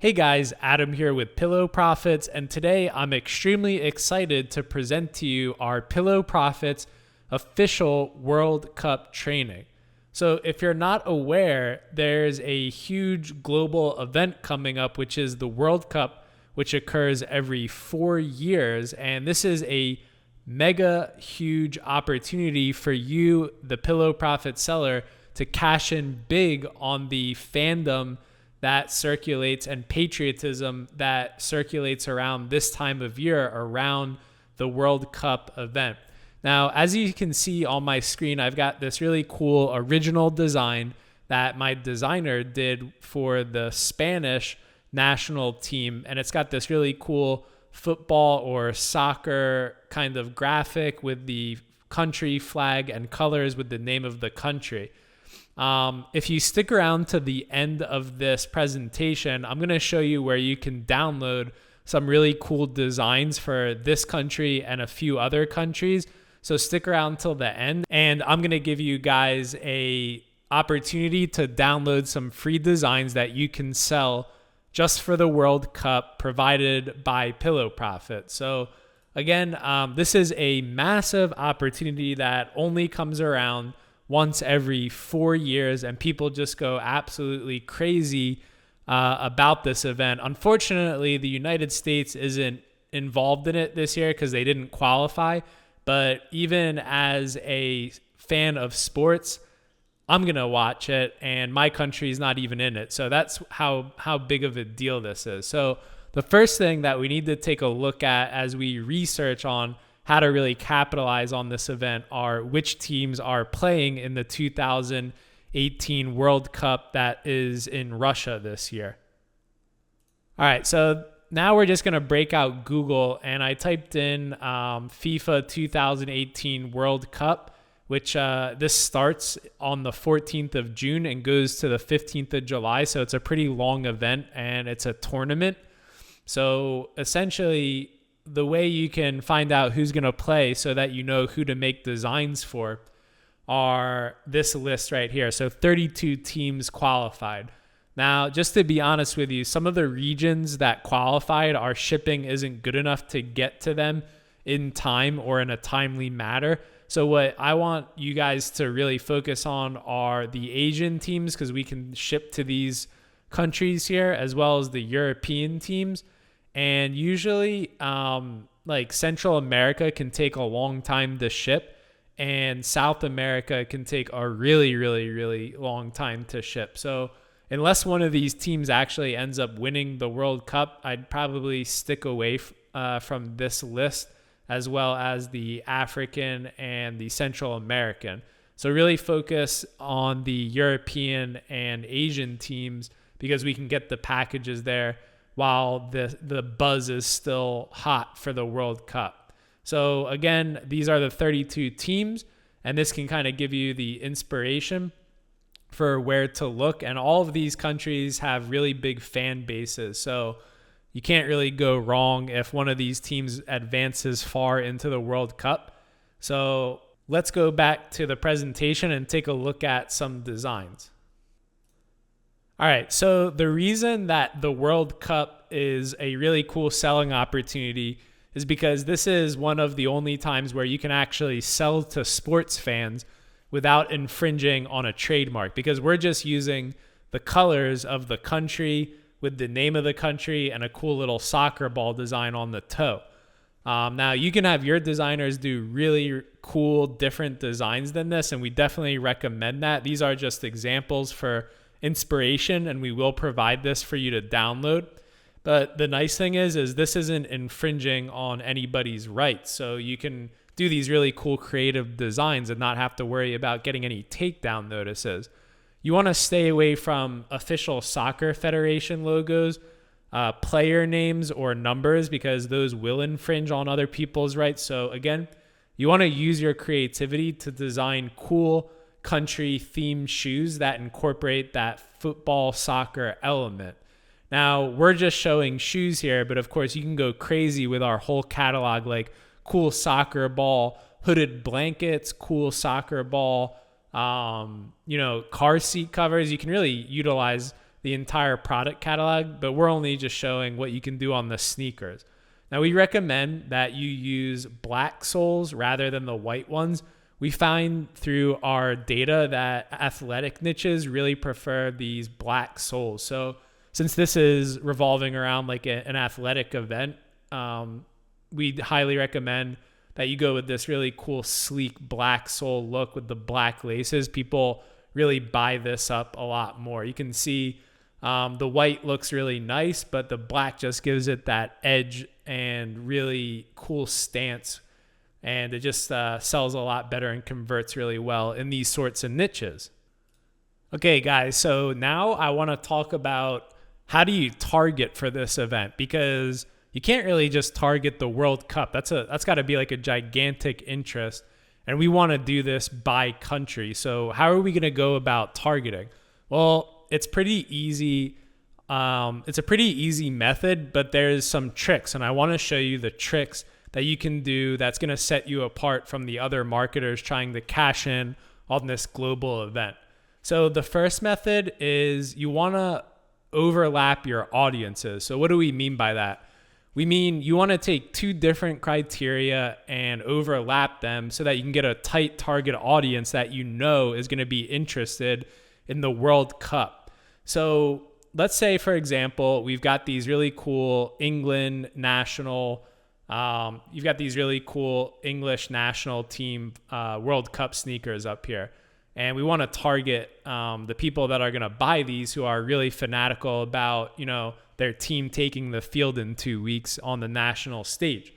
Hey guys, Adam here with Pillow Profits, and today I'm extremely excited to present to you our Pillow Profits official World Cup training. So if you're not aware, there's a huge global event coming up, which is the World Cup, which occurs every 4 years, and this is a mega huge opportunity for you, the Pillow Profit seller, to cash in big on the fandom that circulates and patriotism that circulates around this time of year around the World Cup event. Now, as you can see on my screen, I've got this really cool original design that my designer did for the Spanish national team. And it's got this really cool football or soccer kind of graphic with the country flag and colors with the name of the country. If you stick around to the end of this presentation, I'm going to show you where you can download some really cool designs for this country and a few other countries. So stick around till the end, and I'm going to give you guys a opportunity to download some free designs that you can sell just for the World Cup provided by Pillow Profit. So again, this is a massive opportunity that only comes around once every 4 years, and people just go absolutely crazy about this event. Unfortunately, the United States isn't involved in it this year because they didn't qualify. But even as a fan of sports, I'm going to watch it, and my country is not even in it. So that's how big of a deal this is. So the first thing that we need to take a look at as we research on how to really capitalize on this event are which teams are playing in the 2018 World Cup that is in Russia this year. All right, so now we're just going to break out Google, and I typed in FIFA 2018 World Cup, which this starts on the 14th of June and goes to the 15th of July. So it's a pretty long event, and it's a tournament. So essentially, the way you can find out who's going to play so that you know who to make designs for are this list right here. So 32 teams qualified. Now, just to be honest with you, some of the regions that qualified, our shipping isn't good enough to get to them in time or in a timely manner. So what I want you guys to really focus on are the Asian teams, because we can ship to these countries here, as well as the European teams. And usually, like Central America can take a long time to ship, and South America can take a really, really, really long time to ship. So unless one of these teams actually ends up winning the World Cup, I'd probably stick away from this list, as well as the African and the Central American. So really focus on the European and Asian teams, because we can get the packages there while the buzz is still hot for the World Cup. So again, these are the 32 teams, and this can kind of give you the inspiration for where to look. And all of these countries have really big fan bases. So you can't really go wrong if one of these teams advances far into the World Cup. So let's go back to the presentation and take a look at some designs. All right, so the reason that the World Cup is a really cool selling opportunity is because this is one of the only times where you can actually sell to sports fans without infringing on a trademark, because we're just using the colors of the country with the name of the country and a cool little soccer ball design on the toe. Now, you can have your designers do really cool, different designs than this, and we definitely recommend that. These are just examples for inspiration, and we will provide this for you to download. But the nice thing is this isn't infringing on anybody's rights. So you can do these really cool creative designs and not have to worry about getting any takedown notices. You want to stay away from official soccer federation logos, player names, or numbers, because those will infringe on other people's rights. So again, you want to use your creativity to design cool country themed shoes that incorporate that football soccer element. Now, we're just showing shoes here, but of course you can go crazy with our whole catalog, like cool soccer ball, hooded blankets, cool soccer ball, car seat covers. You can really utilize the entire product catalog, but we're only just showing what you can do on the sneakers. Now, we recommend that you use black soles rather than the white ones. We find through our data that athletic niches really prefer these black soles. So since this is revolving around like an athletic event, we highly recommend that you go with this really cool, sleek black sole look with the black laces. People really buy this up a lot more. You can see the white looks really nice, but the black just gives it that edge and really cool stance. And it just sells a lot better and converts really well in these sorts of niches. Okay, guys, so now I want to talk about how do you target for this event, because you can't really just target the World Cup. That's got to be like a gigantic interest, and we want to do this by country. So how are we going to go about targeting? Well, it's pretty easy. It's a pretty easy method, but there's some tricks, and I want to show you the tricks that you can do that's going to set you apart from the other marketers trying to cash in on this global event. So the first method is you want to overlap your audiences. So what do we mean by that? We mean you want to take two different criteria and overlap them so that you can get a tight target audience that you know is going to be interested in the World Cup. So let's say, for example, we've got these really cool England national you've got these really cool English national team World Cup sneakers up here. And we want to target the people that are going to buy these who are really fanatical about, their team taking the field in 2 weeks on the national stage.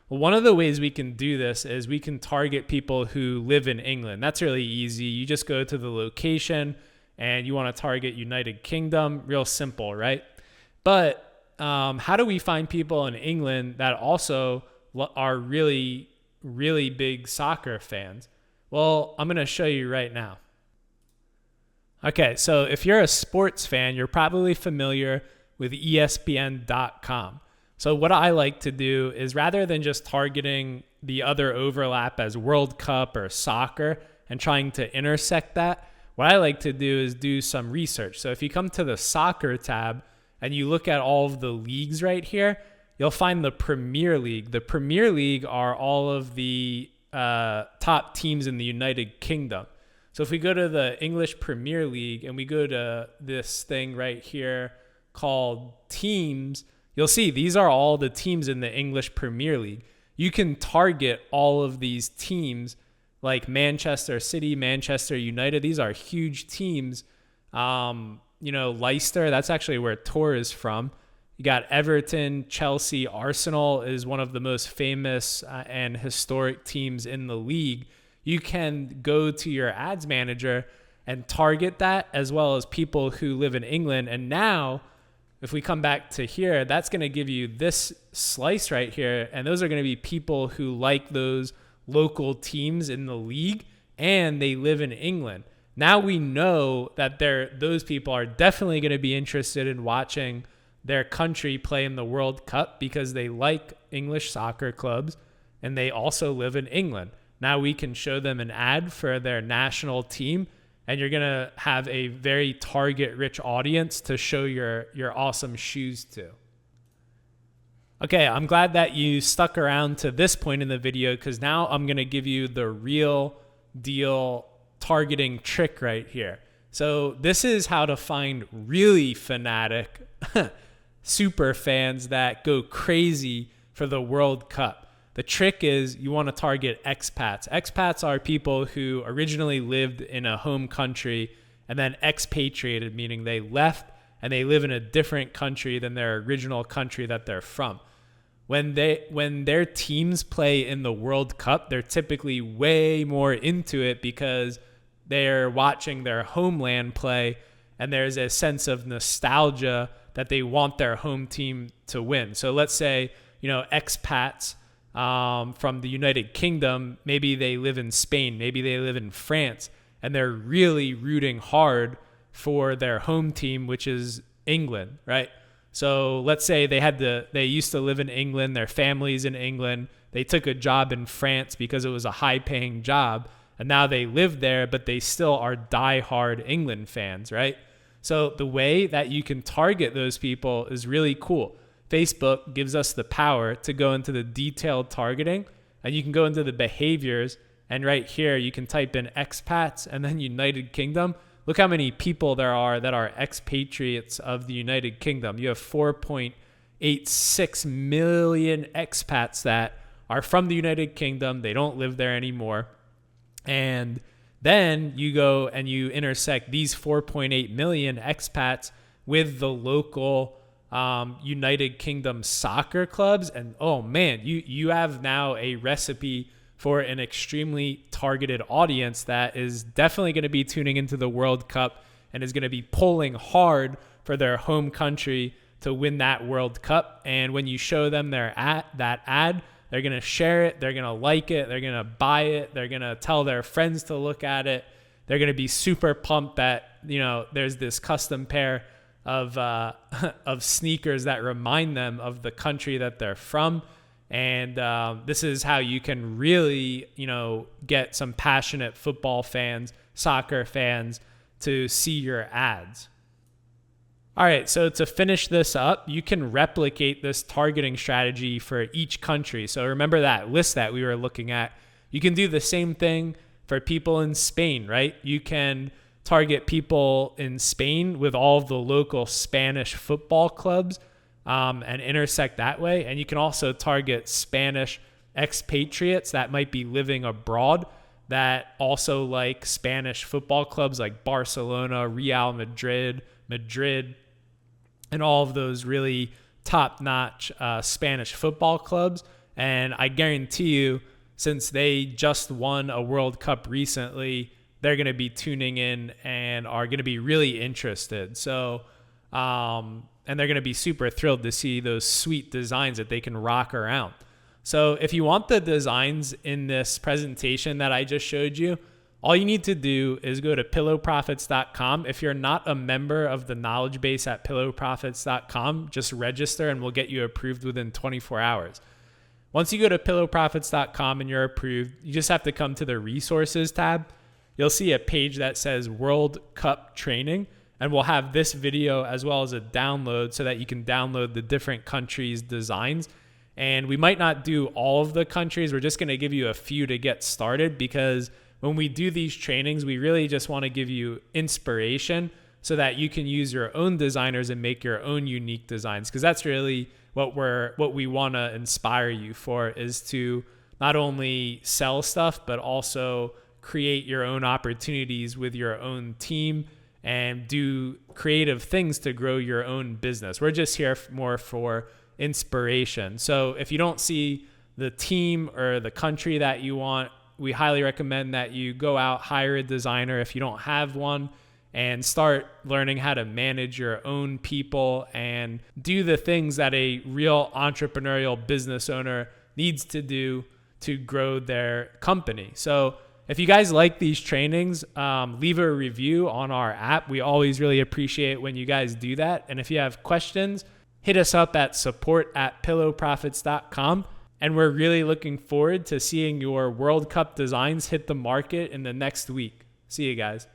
Well, one of the ways we can do this is we can target people who live in England. That's really easy. You just go to the location and you want to target United Kingdom. Real simple, right? But how do we find people in England that also are really, really big soccer fans? Well, I'm going to show you right now. Okay, so if you're a sports fan, you're probably familiar with ESPN.com. So what I like to do is, rather than just targeting the other overlap as World Cup or soccer and trying to intersect that, what I like to do is do some research. So if you come to the soccer tab and you look at all of the leagues right here, you'll find the Premier League. The Premier League are all of the top teams in the United Kingdom. So if we go to the English Premier League and we go to this thing right here called teams, you'll see these are all the teams in the English Premier League. You can target all of these teams like Manchester City, Manchester United. These are huge teams. Leicester, that's actually where Tor is from. You got Everton, Chelsea, Arsenal is one of the most famous and historic teams in the league. You can go to your ads manager and target that, as well as people who live in England. And now, if we come back to here, that's going to give you this slice right here. And those are going to be people who like those local teams in the league and they live in England. Now we know that those people are definitely going to be interested in watching their country play in the World Cup because they like English soccer clubs and they also live in England. Now we can show them an ad for their national team, and you're going to have a very target-rich audience to show your awesome shoes to. Okay, I'm glad that you stuck around to this point in the video, because now I'm going to give you the real deal targeting trick right here. So this is how to find really fanatic super fans that go crazy for the World Cup. The trick is you want to target expats. Expats are people who originally lived in a home country and then expatriated, meaning they left and they live in a different country than their original country that they're from. When their teams play in the World Cup, they're typically way more into it because they're watching their homeland play, and there's a sense of nostalgia that they want their home team to win. So let's say, expats from the United Kingdom, maybe they live in Spain, maybe they live in France, and they're really rooting hard for their home team, which is England, right? So let's say they used to live in England, their family's in England, they took a job in France because it was a high-paying job, and now they live there, but they still are die-hard England fans, right? So the way that you can target those people is really cool. Facebook gives us the power to go into the detailed targeting, and you can go into the behaviors, and right here you can type in expats and then United Kingdom. Look how many people there are that are expatriates of the United Kingdom. You have 4.86 million expats that are from the United Kingdom. They don't live there anymore. And then you go and you intersect these 4.8 million expats with the local United Kingdom soccer clubs. And oh man, you have now a recipe for an extremely targeted audience that is definitely going to be tuning into the World Cup and is going to be pulling hard for their home country to win that World Cup. And when you show them that ad, they're going to share it, they're going to like it, they're going to buy it, they're going to tell their friends to look at it. They're going to be super pumped that, there's this custom pair of sneakers that remind them of the country that they're from. And this is how you can really, get some passionate football fans, soccer fans to see your ads. All right, so to finish this up, you can replicate this targeting strategy for each country. So remember that list that we were looking at. You can do the same thing for people in Spain, right? You can target people in Spain with all of the local Spanish football clubs and intersect that way. And you can also target Spanish expatriates that might be living abroad that also like Spanish football clubs like Barcelona, Real Madrid, and all of those really top-notch Spanish football clubs. And I guarantee you, since they just won a World Cup recently, they're going to be tuning in and are going to be really interested. So, and they're going to be super thrilled to see those sweet designs that they can rock around. So if you want the designs in this presentation that I just showed you, all you need to do is go to pillowprofits.com. If you're not a member of the knowledge base at pillowprofits.com, just register and we'll get you approved within 24 hours. Once you go to pillowprofits.com and you're approved, you just have to come to the resources tab. You'll see a page that says World Cup Training, and we'll have this video as well as a download so that you can download the different countries' designs. And we might not do all of the countries. We're just going to give you a few to get started, because when we do these trainings, we really just want to give you inspiration so that you can use your own designers and make your own unique designs. Because that's really what we want to inspire you for, is to not only sell stuff, but also create your own opportunities with your own team and do creative things to grow your own business. We're just here more for inspiration. So if you don't see the team or the country that you want, we highly recommend that you go out, hire a designer if you don't have one, and start learning how to manage your own people and do the things that a real entrepreneurial business owner needs to do to grow their company. So if you guys like these trainings, leave a review on our app. We always really appreciate when you guys do that. And if you have questions, hit us up at support@pillowprofits.com. And we're really looking forward to seeing your World Cup designs hit the market in the next week. See you guys.